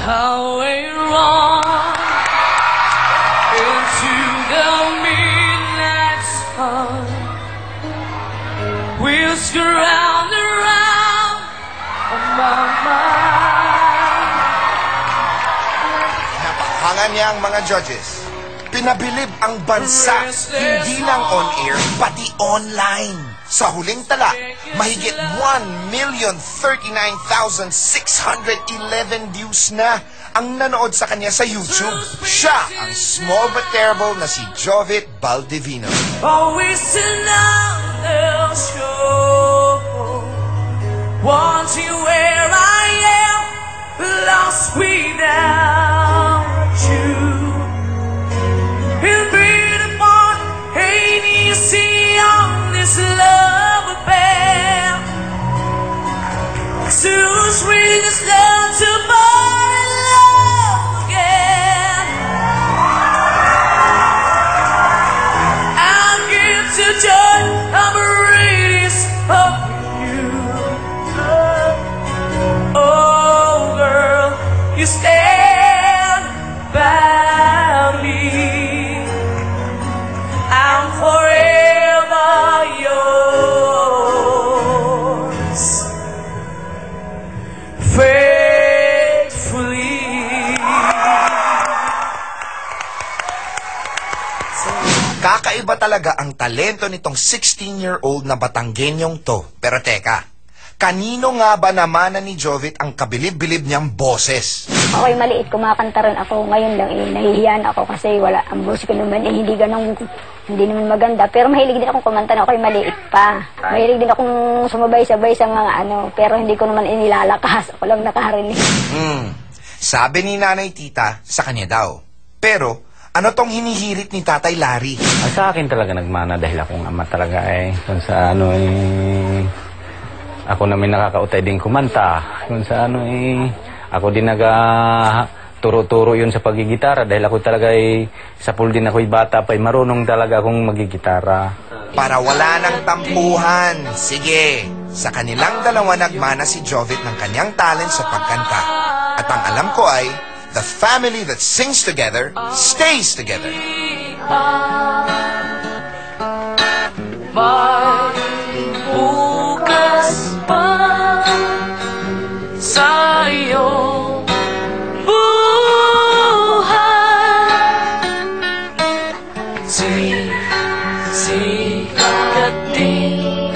highway wrong into the midnight sun. We'll surround around my mind. Napakangan niya ang mga judges. Pinabilib ang bansa, hindi lang on-air, pati online. Sa huling tala, mahigit 1,039,611 views na ang nanood sa kanya sa YouTube. Siya ang small but terrible na si Jovit Baldivino. Always another show, wanting where I am, lost without you. It's been upon ain't easy on this love affair. Too sweet is love to find love again. I'll give to joy, I'm a radiance of you. Oh girl, you stand by me. I'm forever yours, faithfully. Kakaiba talaga ang talento nitong 16-year-old na Batanggenyong to. Pero teka, kanino nga ba naman ni Jovit ang kabilib-bilib niyang boses? Ako'y maliit, kumakanta rin ako. Ngayon lang nahihiyan ako kasi wala, ang boses ko naman hindi naman maganda. Pero mahilig din akong kumanta na ako'y maliit pa. Mahilig din akong sumabay-sabay sa mga pero hindi ko naman inilalakas. Ako lang nakaharinig. Sabi ni Nanay Tita, sa kanya daw. Pero, ano tong hinihirit ni Tatay Larry? Sa akin talaga nagmana dahil akong ama talaga kung sa ako namin nakakautay din kumanta. Kung sa ako din turo-turo yun sa pagigitara dahil ako talaga sa pool din ako'y bata pa marunong talaga akong magigitara. Para wala ng tampuhan. Sige, sa kanilang dalawa nagmana si Jovit ng kanyang talent sa pagkanta. At ang alam ko ay, the family that sings together, stays together. Bukas pa sa iyong sikat din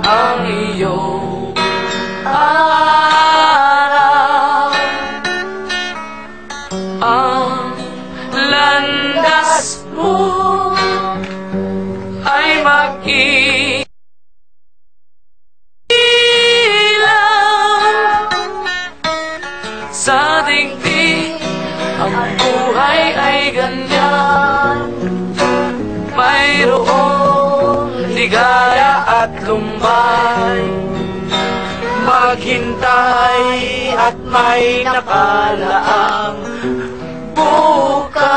ang iyong araw. Ang landas mo ay mag-ilaw. Sa dingding ang buhay ay ganyan. Mayroong ligaya at lumbay. Maghintay at may nakalaang bukas.